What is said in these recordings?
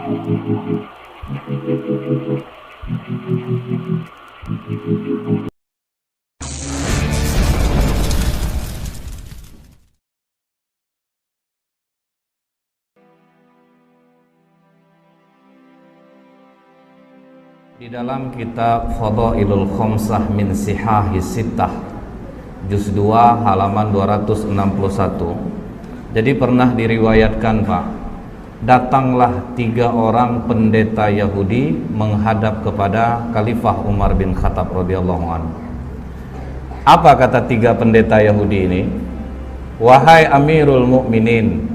Di dalam kitab Fadailul Khamsah min Sihahis Sittah juz 2 halaman 261. Jadi pernah diriwayatkan, Pak, datanglah 3 orang pendeta Yahudi menghadap kepada Khalifah Umar bin Khattab radhiyallahu anhu. Apa kata 3 pendeta Yahudi ini? Wahai Amirul Mukminin,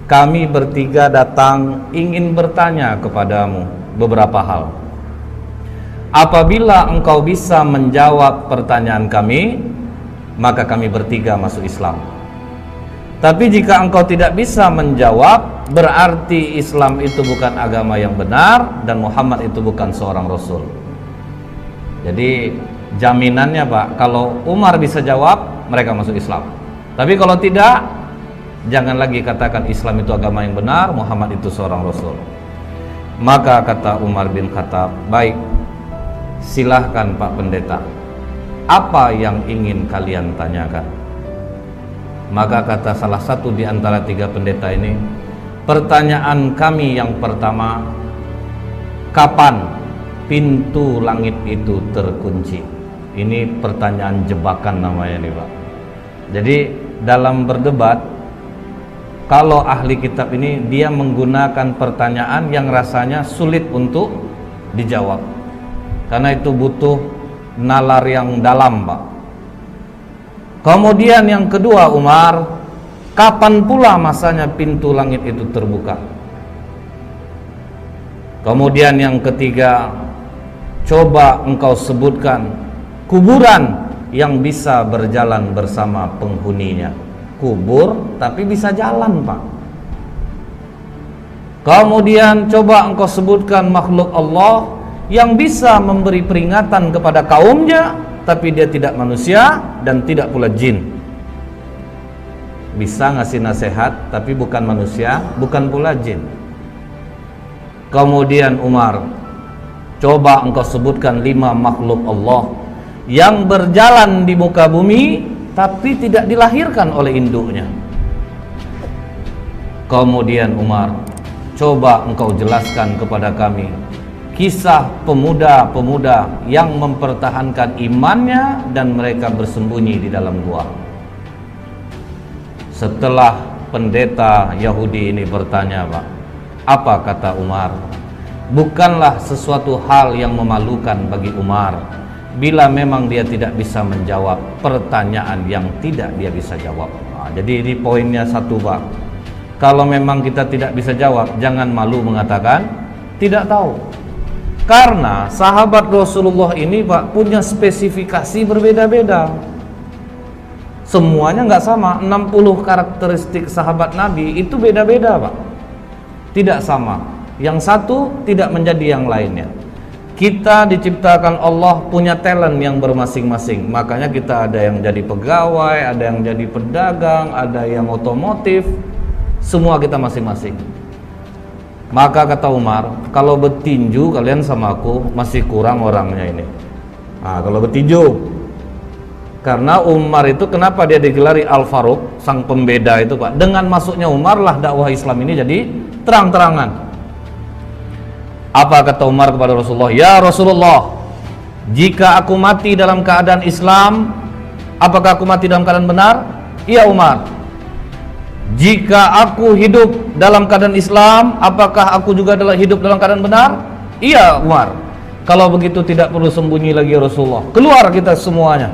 kami bertiga datang ingin bertanya kepadamu beberapa hal. Apabila engkau bisa menjawab pertanyaan kami, maka kami bertiga masuk Islam. Tapi jika engkau tidak bisa menjawab, berarti Islam itu bukan agama yang benar dan Muhammad itu bukan seorang Rasul. Jadi jaminannya, Pak, kalau Umar bisa jawab, mereka masuk Islam. Tapi kalau tidak, jangan lagi katakan Islam itu agama yang benar, Muhammad itu seorang Rasul. Maka kata Umar bin Khattab, baik, silahkan Pak Pendeta, apa yang ingin kalian tanyakan? Maka kata salah satu di antara 3 pendeta ini, pertanyaan kami yang pertama, kapan pintu langit itu terkunci? Ini pertanyaan jebakan namanya nih, Pak. Jadi dalam berdebat, kalau ahli kitab ini dia menggunakan pertanyaan yang rasanya sulit untuk dijawab, karena itu butuh nalar yang dalam, Pak. Kemudian yang kedua, Umar, kapan pula masanya pintu langit itu terbuka? Kemudian yang ketiga, coba engkau sebutkan kuburan yang bisa berjalan bersama penghuninya. Kubur tapi bisa jalan, Pak. Kemudian coba engkau sebutkan makhluk Allah yang bisa memberi peringatan kepada kaumnya, tapi dia tidak manusia dan tidak pula jin. Bisa ngasih nasihat tapi bukan manusia, bukan pula jin. Kemudian Umar, coba engkau sebutkan 5 makhluk Allah yang berjalan di muka bumi tapi tidak dilahirkan oleh induknya. Kemudian Umar, coba engkau jelaskan kepada kami kisah pemuda-pemuda yang mempertahankan imannya dan mereka bersembunyi di dalam gua. Setelah pendeta Yahudi ini bertanya, Pak, apa kata Umar? Bukanlah sesuatu hal yang memalukan bagi Umar bila memang dia tidak bisa menjawab pertanyaan yang tidak dia bisa jawab. Nah, jadi ini poinnya satu, Pak. Kalau memang kita tidak bisa jawab, jangan malu mengatakan tidak tahu. Karena sahabat Rasulullah ini, Pak, punya spesifikasi berbeda-beda. Semuanya nggak sama. 60 karakteristik sahabat Nabi itu beda-beda, Pak. Tidak sama. Yang satu tidak menjadi yang lainnya. Kita diciptakan Allah punya talent yang bermasing-masing. Makanya kita ada yang jadi pegawai, ada yang jadi pedagang, ada yang otomotif. Semua kita masing-masing. Maka kata Umar, kalau bertinju kalian sama aku masih kurang orangnya ini. Nah, kalau bertinju, karena Umar itu kenapa dia digelari Al-Faruq, sang pembeda itu, Pak? Dengan masuknya Umar lah dakwah Islam ini jadi terang-terangan. Apa kata Umar kepada Rasulullah? Ya Rasulullah, jika aku mati dalam keadaan Islam, apakah aku mati dalam keadaan benar? Iya Umar. Jika aku hidup dalam keadaan Islam, apakah aku juga hidup dalam keadaan benar? Iya Umar. Kalau begitu tidak perlu sembunyi lagi Rasulullah. Keluar kita semuanya.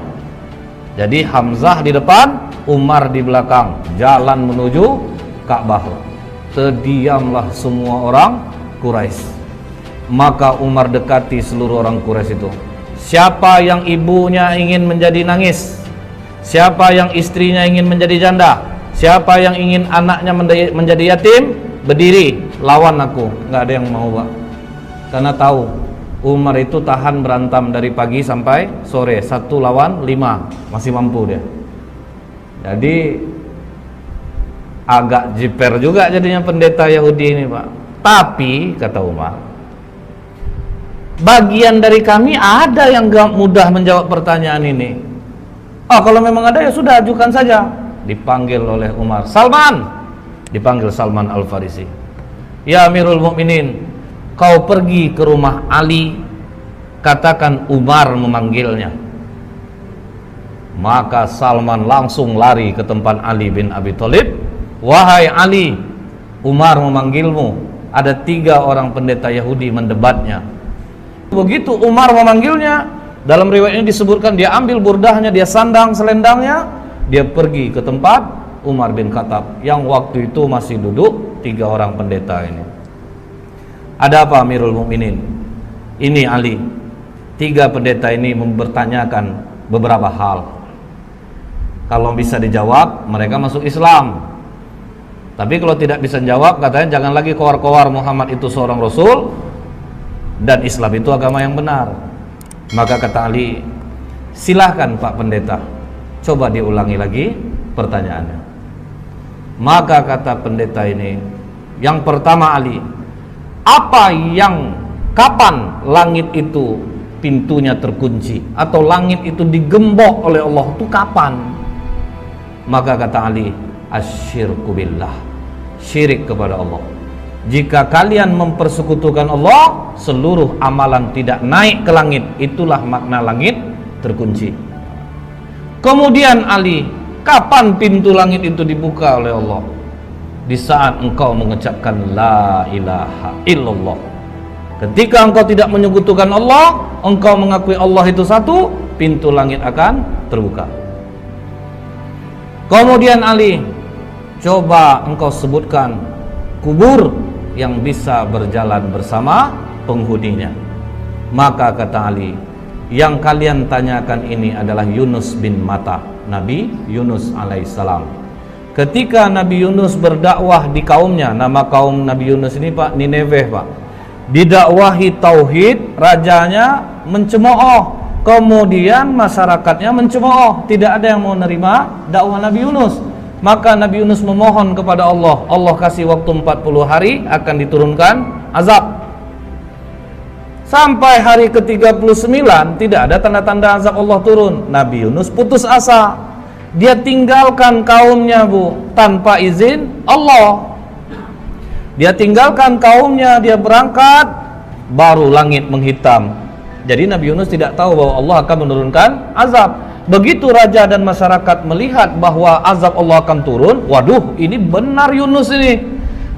Jadi Hamzah di depan, Umar di belakang, jalan menuju Ka'bah. Terdiamlah semua orang Quraisy. Maka Umar dekati seluruh orang Quraisy itu. Siapa yang ibunya ingin menjadi nangis? Siapa yang istrinya ingin menjadi janda? Siapa yang ingin anaknya menjadi yatim, berdiri, lawan aku. Nggak ada yang mau, Pak. Karena tahu Umar itu tahan berantem dari pagi sampai sore, 1 lawan 5, masih mampu dia. Jadi agak jiper juga jadinya pendeta Yahudi ini, Pak. Tapi kata Umar, bagian dari kami ada yang gak mudah menjawab pertanyaan ini. Kalau memang ada ya sudah, ajukan saja. Dipanggil oleh Umar, Salman. Dipanggil Salman Al-Farisi. Ya Amirul Mukminin, kau pergi ke rumah Ali, katakan Umar memanggilnya. Maka Salman langsung lari ke tempat Ali bin Abi Thalib. Wahai Ali, Umar memanggilmu. Ada 3 orang pendeta Yahudi mendebatnya. Begitu Umar memanggilnya, dalam riwayat ini disebutkan dia ambil burdahnya, dia sandang selendangnya, dia pergi ke tempat Umar bin Khattab yang waktu itu masih duduk 3 orang pendeta ini. Ada apa Amirul Mukminin? Ini Ali, 3 pendeta ini mempertanyakan beberapa hal. Kalau bisa dijawab, mereka masuk Islam. Tapi kalau tidak bisa jawab, katanya jangan lagi kowar-kowar Muhammad itu seorang Rasul dan Islam itu agama yang benar. Maka kata Ali, silahkan Pak Pendeta, coba diulangi lagi pertanyaannya. Maka kata pendeta ini, yang pertama Ali, kapan langit itu pintunya terkunci atau langit itu digembok oleh Allah, itu kapan? Maka kata Ali, asyirku billah, syirik kepada Allah. Jika kalian mempersekutukan Allah, seluruh amalan tidak naik ke langit. Itulah makna langit terkunci. Kemudian Ali, kapan pintu langit itu dibuka oleh Allah? Di saat engkau mengucapkan la ilaha illallah. Ketika engkau tidak menyekutukan Allah, engkau mengakui Allah itu satu, pintu langit akan terbuka. Kemudian Ali, coba engkau sebutkan kubur yang bisa berjalan bersama penghuninya. Maka kata Ali, yang kalian tanyakan ini adalah Yunus bin Matta, Nabi Yunus alaihissalam. Ketika Nabi Yunus berdakwah di kaumnya, nama kaum Nabi Yunus ini Pak, Nineveh Pak, didakwahi tauhid, rajanya mencemooh, kemudian masyarakatnya mencemooh, tidak ada yang mau nerima dakwah Nabi Yunus. Maka Nabi Yunus memohon kepada Allah, Allah kasih waktu 40 hari akan diturunkan azab. Sampai hari ke-39 tidak ada tanda-tanda azab Allah turun. Nabi Yunus putus asa. Dia tinggalkan kaumnya Bu, tanpa izin Allah. Dia tinggalkan kaumnya, dia berangkat, baru langit menghitam. Jadi Nabi Yunus tidak tahu bahwa Allah akan menurunkan azab. Begitu raja dan masyarakat melihat bahwa azab Allah akan turun, waduh, ini benar Yunus ini.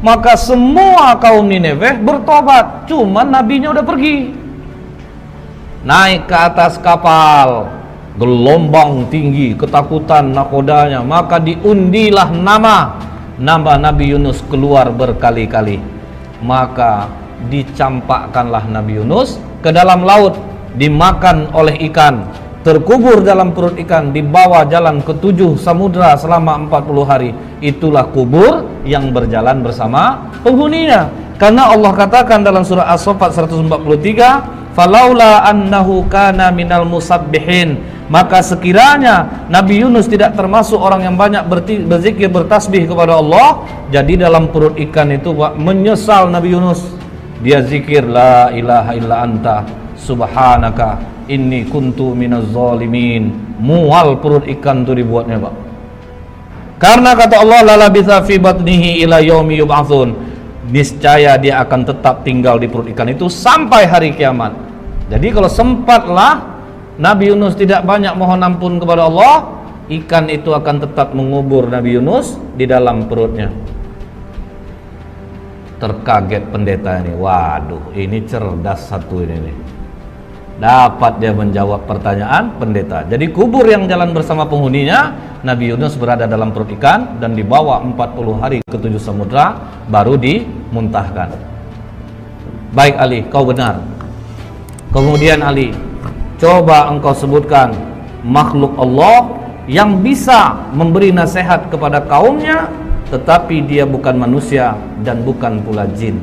Maka semua kaum Nineveh bertobat, cuman nabinya udah pergi. Naik ke atas kapal, gelombang tinggi, ketakutan nakodanya, maka diundilah nama Nabi Yunus keluar berkali-kali. Maka dicampakkanlah Nabi Yunus ke dalam laut, dimakan oleh ikan, terkubur dalam perut ikan, dibawa jalan ke 7 samudra selama 40 hari. Itulah kubur yang berjalan bersama penghuninya. Karena Allah katakan dalam surah As-Saffat 143, falaula annahu kana minal musabbihin, maka sekiranya Nabi Yunus tidak termasuk orang yang banyak berzikir, bertasbih kepada Allah, jadi dalam perut ikan itu menyesal Nabi Yunus. Dia zikir la ilaha illa anta subhanaka inni kuntu minaz zalimin. Mual perut ikan itu dibuatnya Pak. Karena kata Allah la labitha fi batnihi ila yaumi yub'atsun, niscaya dia akan tetap tinggal di perut ikan itu sampai hari kiamat. Jadi kalau sempatlah Nabi Yunus tidak banyak mohon ampun kepada Allah, ikan itu akan tetap mengubur Nabi Yunus di dalam perutnya. Terkaget pendeta ini, waduh ini cerdas satu ini nih. Dapat dia menjawab pertanyaan pendeta. Jadi kubur yang jalan bersama penghuninya, Nabi Yunus berada dalam perut ikan dan dibawa 40 hari ke 7 samudra baru dimuntahkan. Baik Ali, kau benar. Kemudian Ali, coba engkau sebutkan makhluk Allah yang bisa memberi nasihat kepada kaumnya tetapi dia bukan manusia dan bukan pula jin.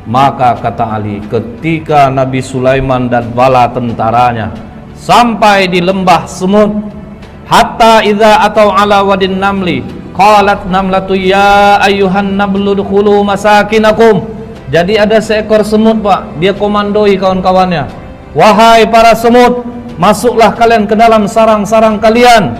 Maka kata Ali, ketika Nabi Sulaiman dan bala tentaranya sampai di lembah semut, hatta idza atau ala wadin namli qalat namlatu ya ayyuhan nablu dkhulu masakinakum Jadi ada seekor semut, Pak, dia komandoi kawan-kawannya. Wahai para semut, masuklah kalian ke dalam sarang-sarang kalian,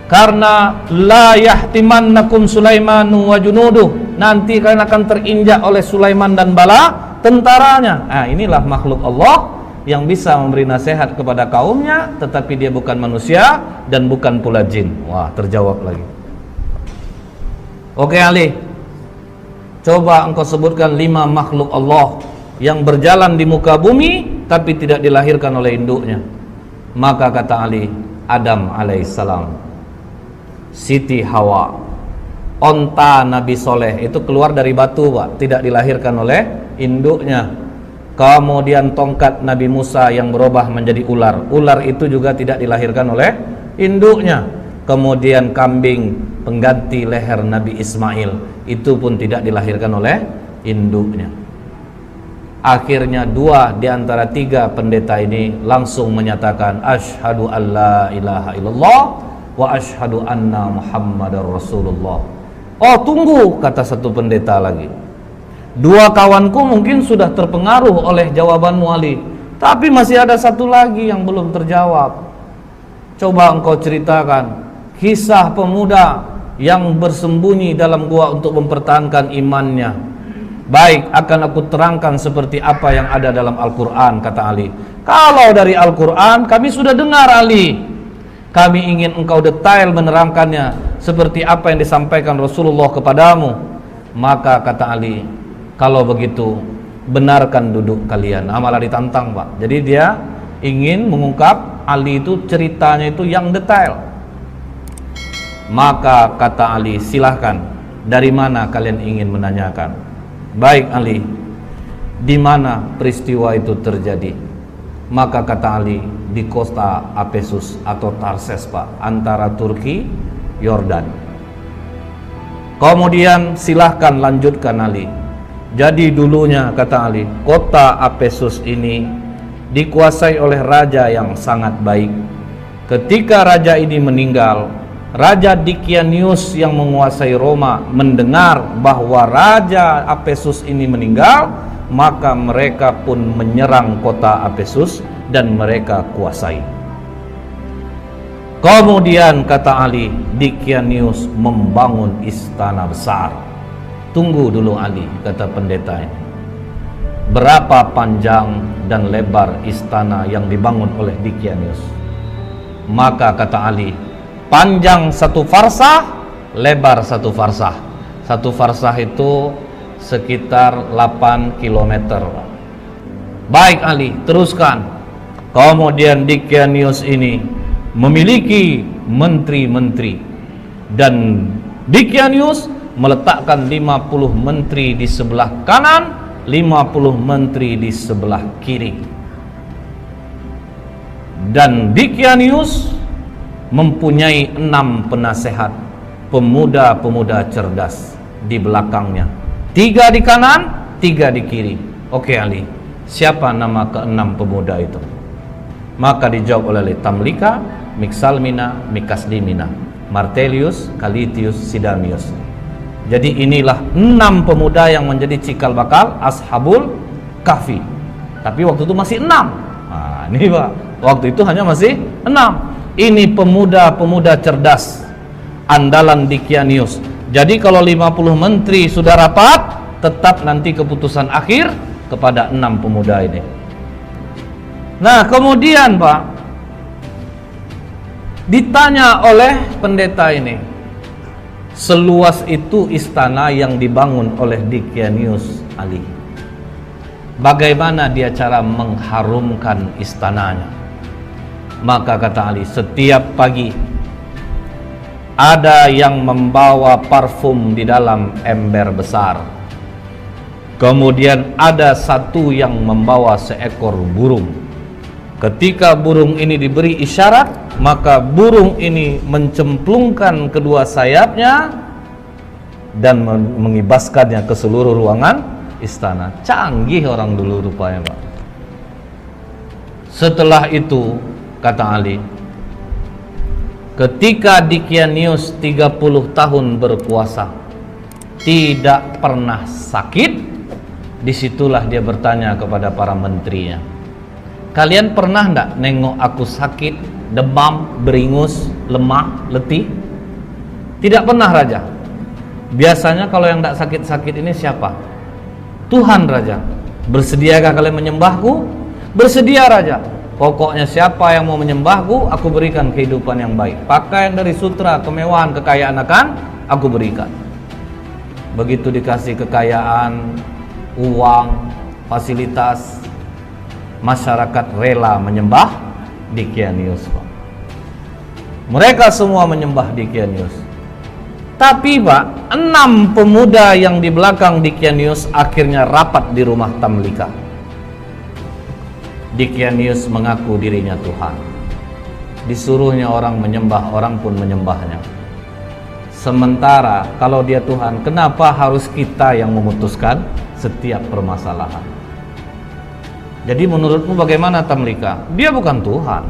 karena la yahtimannakum Sulaimanu wa junuduh, nanti kalian akan terinjak oleh Sulaiman dan bala tentaranya. Nah, inilah makhluk Allah yang bisa memberi nasihat kepada kaumnya, tetapi dia bukan manusia dan bukan pula jin. Wah, terjawab lagi. Oke Ali, coba engkau sebutkan 5 makhluk Allah yang berjalan di muka bumi tapi tidak dilahirkan oleh induknya. Maka kata Ali, Adam alaihissalam, Siti Hawa, onta Nabi Soleh itu keluar dari batu, Pak, tidak dilahirkan oleh induknya. Kemudian tongkat Nabi Musa yang berubah menjadi ular, ular itu juga tidak dilahirkan oleh induknya. Kemudian kambing pengganti leher Nabi Ismail, itu pun tidak dilahirkan oleh induknya. Akhirnya 2 di antara 3 pendeta ini langsung menyatakan asyhadu alla ilaha illallah wa asyhadu anna muhammadar rasulullah. Oh tunggu, kata satu pendeta lagi, 2 kawanku mungkin sudah terpengaruh oleh jawabanmu Ali, tapi masih ada 1 lagi yang belum terjawab. Coba engkau ceritakan kisah pemuda yang bersembunyi dalam gua untuk mempertahankan imannya. Baik, akan aku terangkan seperti apa yang ada dalam Al-Quran, kata Ali. Kalau dari Al-Quran kami sudah dengar Ali, kami ingin engkau detail menerangkannya seperti apa yang disampaikan Rasulullah kepadamu. Maka kata Ali, kalau begitu benarkan duduk kalian. Malah ditantang, Pak. Jadi dia ingin mengungkap Ali itu ceritanya itu yang detail. Maka kata Ali, silahkan, dari mana kalian ingin menanyakan? Baik Ali, di mana peristiwa itu terjadi? Maka kata Ali, di kota Apesus atau Tarses, Pak, antara Turki, Yordan. Kemudian silahkan lanjutkan Ali. Jadi dulunya, kata Ali, kota Apesus ini dikuasai oleh raja yang sangat baik. Ketika raja ini meninggal, Raja Dikianius yang menguasai Roma mendengar bahwa Raja Apesus ini meninggal, maka mereka pun menyerang kota Apesus dan mereka kuasai. Kemudian kata Ali, Dikianius membangun istana besar. Tunggu dulu Ali, kata pendeta ini. Berapa panjang dan lebar istana yang dibangun oleh Dikianius? Maka kata Ali, panjang 1 farsah, lebar 1 farsah. 1 farsah itu sekitar 8 km. Baik Ali, teruskan. Kemudian Dikianius ini memiliki menteri-menteri, dan Dikianius meletakkan 50 menteri di sebelah kanan, 50 menteri di sebelah kiri. Dan Dikianius mempunyai 6 penasehat, pemuda-pemuda cerdas di belakangnya, 3 di kanan, 3 di kiri. Oke Ali, siapa nama ke-6 pemuda itu? Maka dijawab oleh Tamlika, Miksalmina, Mikaslimina, Martelius, Kalitius, Sidamius. Jadi inilah 6 pemuda yang menjadi cikal bakal Ashabul Kahfi. Tapi waktu itu masih 6. Nah, ini Pak, waktu itu hanya masih 6. Ini pemuda-pemuda cerdas andalan Dikianius. Jadi kalau 50 menteri sudah rapat, tetap nanti keputusan akhir kepada 6 pemuda ini. Nah kemudian Pak, ditanya oleh pendeta ini, seluas itu istana yang dibangun oleh Dikianius Ali, bagaimana dia cara mengharumkan istananya? Maka kata Ali, setiap pagi ada yang membawa parfum di dalam ember besar. Kemudian ada satu yang membawa seekor burung. Ketika burung ini diberi isyarat, maka burung ini mencemplungkan kedua sayapnya dan mengibaskannya ke seluruh ruangan istana. Canggih orang dulu rupanya, Pak. Setelah itu, kata Ali, ketika Dikianius 30 tahun berkuasa, tidak pernah sakit, Disitulah dia bertanya kepada para menterinya, kalian pernah enggak nengok aku sakit, demam, beringus, lemah, letih? Tidak pernah raja. Biasanya kalau yang enggak sakit-sakit ini siapa? Tuhan raja. Bersediakah kalian menyembahku? Bersedia raja. Pokoknya siapa yang mau menyembahku, aku berikan kehidupan yang baik. Pakaian dari sutra, kemewahan, kekayaan akan aku berikan. Begitu dikasih kekayaan, uang, fasilitas, masyarakat rela menyembah Dicanius. Mereka semua menyembah Dicanius. Tapi Pak, 6 pemuda yang di belakang Dicanius akhirnya rapat di rumah Tamlika. Dicanius mengaku dirinya Tuhan. Disuruhnya orang menyembah, orang pun menyembahnya. Sementara kalau dia Tuhan, kenapa harus kita yang memutuskan setiap permasalahan? Jadi menurutmu bagaimana Tamlika? Dia bukan Tuhan.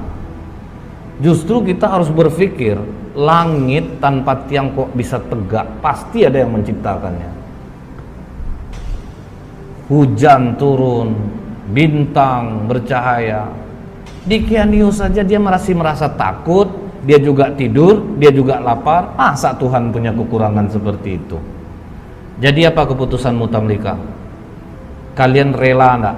Justru kita harus berpikir, langit tanpa tiang kok bisa tegak? Pasti ada yang menciptakannya. Hujan turun, bintang bercahaya. Dicanius saja dia masih merasa takut, dia juga tidur, dia juga lapar. Masa Tuhan punya kekurangan seperti itu? Jadi apa keputusanmu Tamlika? Kalian rela enggak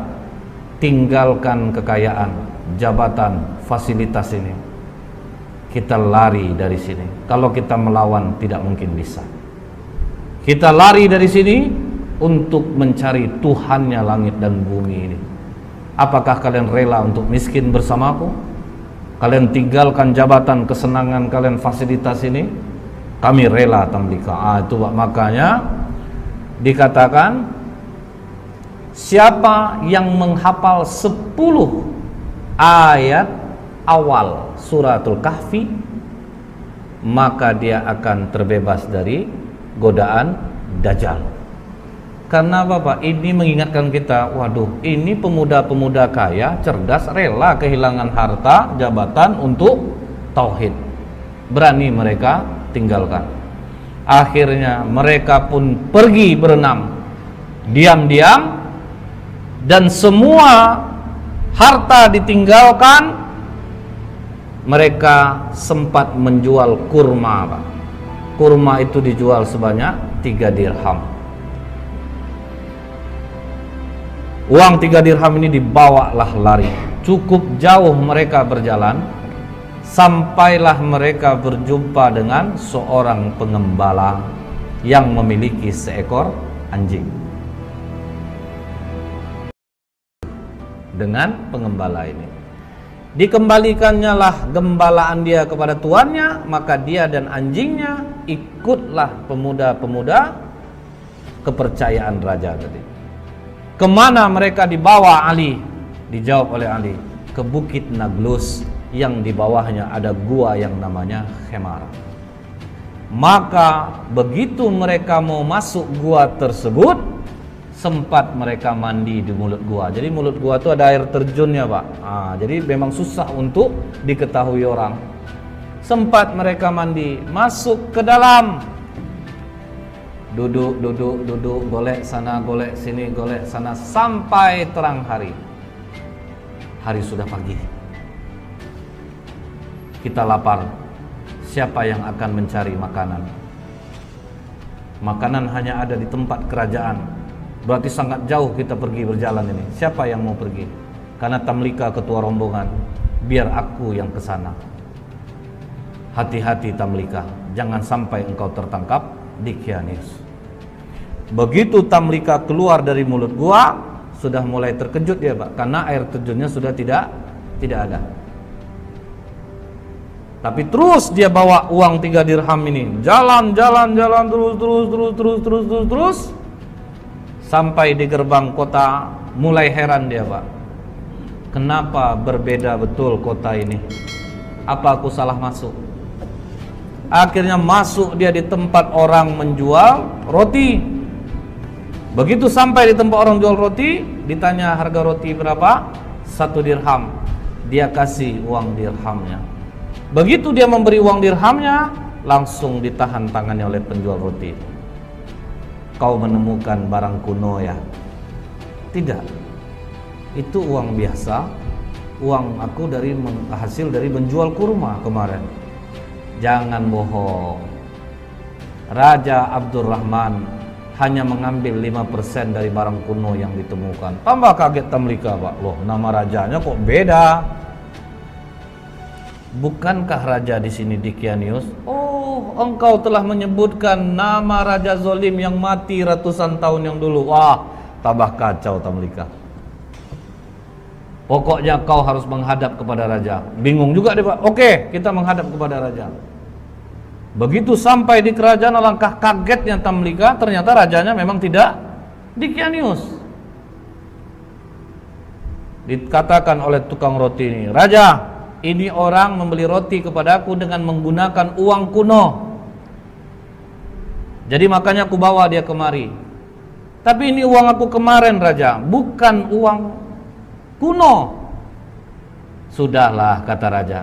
tinggalkan kekayaan, jabatan, fasilitas ini? Kita lari dari sini. Kalau kita melawan tidak mungkin bisa. Kita lari dari sini untuk mencari Tuhannya langit dan bumi ini. Apakah kalian rela untuk miskin bersamaku? Kalian tinggalkan jabatan, kesenangan kalian, fasilitas ini? Kami rela Tamlika. Itu makanya dikatakan, siapa yang menghafal 10 ayat awal suratul Kahfi, maka dia akan terbebas dari godaan Dajjal. Karena apa Pak? Ini mengingatkan kita, waduh, ini pemuda-pemuda kaya, cerdas, rela kehilangan harta, jabatan untuk tauhid. Berani mereka tinggalkan. Akhirnya mereka pun pergi berenam diam-diam, dan semua harta ditinggalkan. Mereka sempat menjual kurma Pak. Kurma itu dijual sebanyak 3 dirham. Uang 3 dirham ini dibawalah lari. Cukup jauh mereka berjalan, sampailah mereka berjumpa dengan seorang pengembala yang memiliki seekor anjing. Dengan pengembala ini dikembalikannya lah gembalaan dia kepada tuannya, maka dia dan anjingnya ikutlah pemuda-pemuda kepercayaan raja tadi. Kemana mereka dibawa Ali? Dijawab oleh Ali, ke Bukit Naglus yang di bawahnya ada gua yang namanya Khemar. Maka begitu mereka mau masuk gua tersebut, sempat mereka mandi di mulut gua. Jadi mulut gua itu ada air terjunnya Pak. Jadi memang susah untuk diketahui orang. Sempat mereka mandi, masuk ke dalam, duduk, golek sana, golek sini, golek sana, sampai terang hari. Hari sudah pagi. Kita lapar. Siapa yang akan mencari makanan? Makanan hanya ada di tempat kerajaan. Berarti sangat jauh kita pergi berjalan ini. Siapa yang mau pergi? Karena Tamlika ketua rombongan. Biar aku yang ke sana. Hati-hati Tamlika, jangan sampai engkau tertangkap Dicanius. Begitu Tamlika keluar dari mulut gua, sudah mulai terkejut dia Pak, karena air terjunnya sudah tidak ada. Tapi terus dia bawa uang 3 dirham ini, jalan terus. Sampai di gerbang kota, mulai heran dia Pak. Kenapa berbeda betul kota ini? Apa aku salah masuk? Akhirnya masuk dia di tempat orang menjual roti. Begitu sampai di tempat orang jual roti, ditanya harga roti berapa? 1 dirham. Dia kasih uang dirhamnya. Begitu dia memberi uang dirhamnya, langsung ditahan tangannya oleh penjual roti. Kau menemukan barang kuno ya? Tidak. Itu uang biasa, uang aku dari hasil dari menjual kurma kemarin. Jangan bohong. Raja Abdurrahman hanya mengambil 5% dari barang kuno yang ditemukan. Tambah kaget Tamlika, Pak. Loh, nama rajanya kok beda? Bukankah raja di sini Dikianius? Oh, engkau telah menyebutkan nama raja zalim yang mati ratusan tahun yang dulu. Wah, tambah kacau Tamlika. Pokoknya kau harus menghadap kepada raja. Bingung juga dia, Pak. Oke, kita menghadap kepada raja. Begitu sampai di kerajaan, alangkah kagetnya Tamlika, ternyata rajanya memang tidak Dikianius. Dikatakan oleh tukang roti ini, "Raja, ini orang membeli roti kepadaku dengan menggunakan uang kuno. Jadi makanya aku bawa dia kemari. Tapi ini uang aku kemarin, Raja, bukan uang kuno." "Sudahlah," kata raja,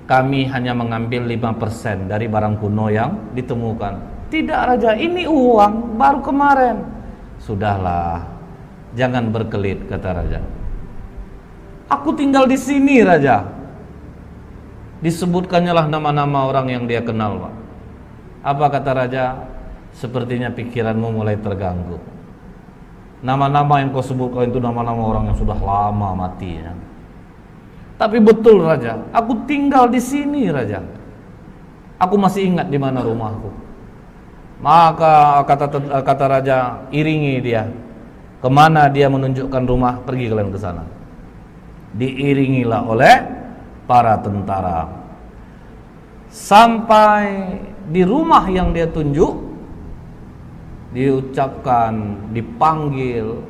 "kami hanya mengambil 5% dari barang kuno yang ditemukan." "Tidak, Raja, ini uang baru kemarin." "Sudahlah, jangan berkelit," kata raja. "Aku tinggal di sini, Raja." Disebutkannya lah nama-nama orang yang dia kenal, Pak. Apa kata raja? "Sepertinya pikiranmu mulai terganggu. Nama-nama yang kau sebutkan itu nama-nama orang yang sudah lama mati, ya. Tapi betul, Raja, aku tinggal di sini, Raja. Aku masih ingat di mana rumahku." Maka kata raja, "Iringi dia. Kemana dia menunjukkan rumah, pergi kalian ke sana." Diiringilah oleh para tentara. Sampai di rumah yang dia tunjuk, diucapkan, dipanggil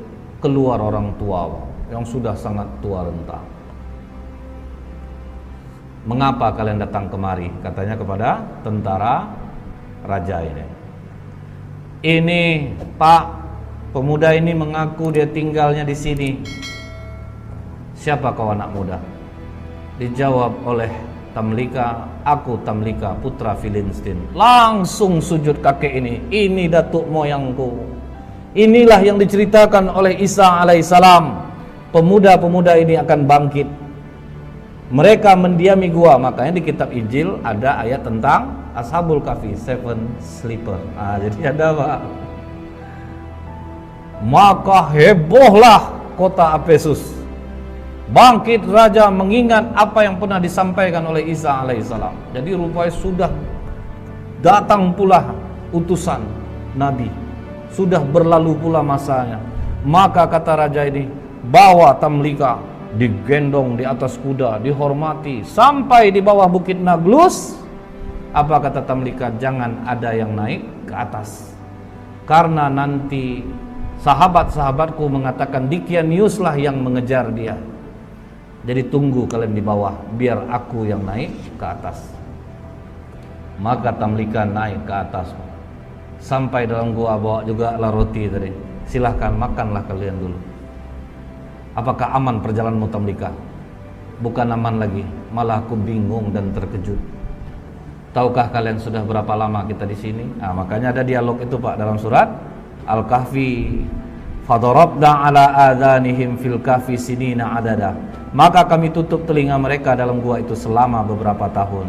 keluar orang tua yang sudah sangat tua renta. "Mengapa kalian datang kemari?" katanya kepada tentara raja ini. "Ini, Pak, pemuda ini mengaku dia tinggalnya di sini." "Siapa kau, anak muda?" Dijawab oleh Tamlika, "Aku Tamlika, putra Filistin." Langsung sujud kakek ini datuk moyangku. Inilah yang diceritakan oleh Isa alaihissalam. Pemuda-pemuda ini akan bangkit. Mereka mendiami gua. Makanya di kitab Injil ada ayat tentang Ashabul Kahfi, Seven Sleeper. Jadi ada, Pak. Maka hebohlah kota Efesus. Bangkit raja mengingat apa yang pernah disampaikan oleh Isa alaihissalam. Jadi rupanya sudah datang pula utusan Nabi, sudah berlalu pula masanya. Maka kata raja ini, bawa Tamlika, digendong di atas kuda, dihormati sampai di bawah bukit Naglus. Apa kata Tamlika? Jangan ada yang naik ke atas, karena nanti sahabat-sahabatku mengatakan Dikianiuslah yang mengejar dia. Jadi tunggu kalian di bawah, biar aku yang naik ke atas. Maka Tamlika naik ke atas, sampai dalam gua, bawa juga lah roti tadi. Silahkan makanlah kalian dulu. Apakah aman perjalananmu, Tamlika? Bukan aman lagi, malah aku bingung dan terkejut. Tahukah kalian sudah berapa lama kita di sini? Makanya ada dialog itu, Pak, dalam surat Al-Kahfi. Fadarabna ala adhanihim fil kahfi sinina adada. Maka kami tutup telinga mereka dalam gua itu selama beberapa tahun.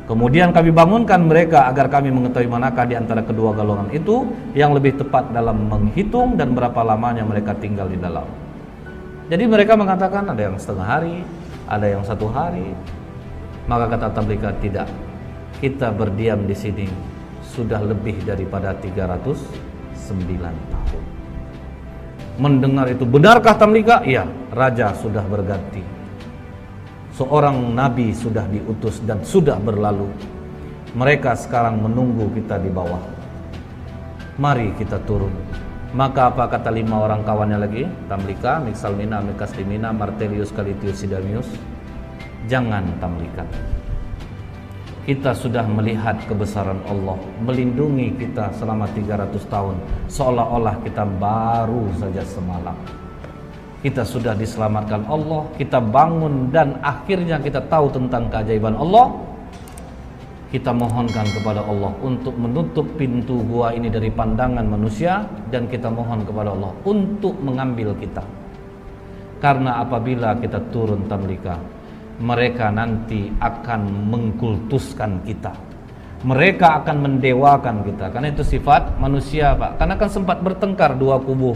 Kemudian kami bangunkan mereka agar kami mengetahui manakah di antara kedua golongan itu yang lebih tepat dalam menghitung dan berapa lamanya mereka tinggal di dalam. Jadi mereka mengatakan ada yang setengah hari, ada yang 1 hari. Maka kata Tamlika, tidak, kita berdiam di sini sudah lebih daripada 309 tahun. Mendengar itu, benarkah Tamlika? Iya, raja sudah berganti. Seorang nabi sudah diutus dan sudah berlalu. Mereka sekarang menunggu kita di bawah. Mari kita turun. Maka apa kata 5 orang kawannya lagi? Tamlika, Mixalmina, Mekaslimina, Martelius, Calitius, Sidamius. Jangan, Tamlika. Kita sudah melihat kebesaran Allah melindungi kita selama 300 tahun, seolah-olah kita baru saja semalam. Kita sudah diselamatkan Allah, kita bangun dan akhirnya kita tahu tentang keajaiban Allah. kita mohonkan kepada Allah untuk menutup pintu gua ini dari pandangan manusia, dan kita mohon kepada Allah untuk mengambil kita. Karena apabila kita turun tamlika, mereka nanti akan mengkultuskan kita, mereka akan mendewakan kita, karena itu sifat manusia, Pak. Karena kan sempat bertengkar dua kubu,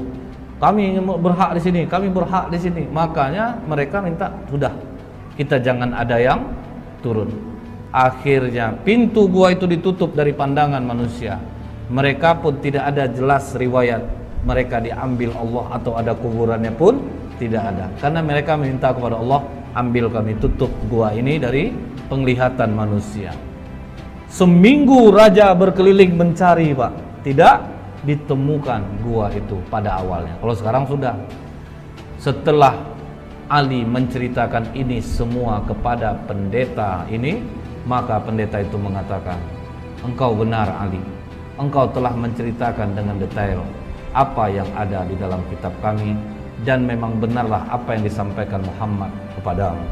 kami berhak di sini, kami berhak di sini. Makanya mereka minta, sudah, kita jangan ada yang turun. Akhirnya pintu gua itu ditutup dari pandangan manusia. Mereka pun tidak ada jelas riwayat mereka diambil Allah atau ada kuburannya pun tidak ada. Karena mereka minta kepada Allah, ambil kami, tutup gua ini dari penglihatan manusia. Seminggu raja berkeliling mencari, Pak, tidak ditemukan gua itu pada awalnya. Kalau sekarang sudah. Setelah Ali menceritakan ini semua kepada pendeta ini, maka pendeta itu mengatakan, engkau benar Ali, engkau telah menceritakan dengan detail apa yang ada di dalam kitab kami, dan memang benarlah apa yang disampaikan Muhammad kepadamu.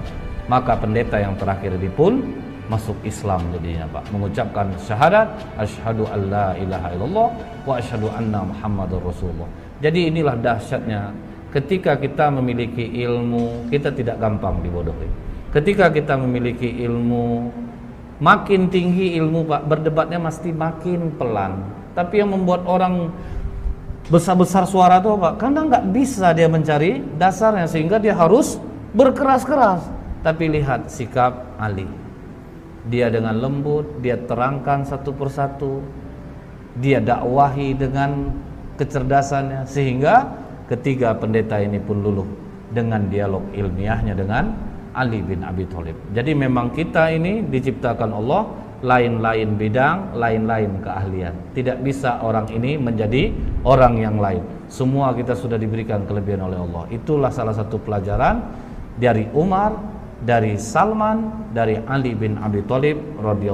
Maka pendeta yang terakhir ini pun masuk Islam jadinya, Pak, mengucapkan syahadat asyhadu alla ilaha illallah wa asyhadu anna muhammadar rasulullah. Jadi inilah dahsyatnya ketika kita memiliki ilmu, kita tidak gampang dibodohi. Ketika kita memiliki ilmu, makin tinggi ilmu, Pak, berdebatnya mesti makin pelan. Tapi yang membuat orang besar-besar suara itu, Pak, karena nggak bisa dia mencari dasarnya, sehingga dia harus berkeras-keras. Tapi lihat sikap Ali, dia dengan lembut, dia terangkan satu persatu, dia dakwahi dengan kecerdasannya, sehingga ketiga pendeta ini pun luluh dengan dialog ilmiahnya dengan Ali bin Abi Thalib. Jadi memang kita ini diciptakan Allah lain-lain bidang, lain-lain keahlian. Tidak bisa orang ini menjadi orang yang lain. Semua kita sudah diberikan kelebihan oleh Allah. Itulah salah satu pelajaran dari Umar, dari Salman, dari Ali bin Abi Thalib radhiyallahu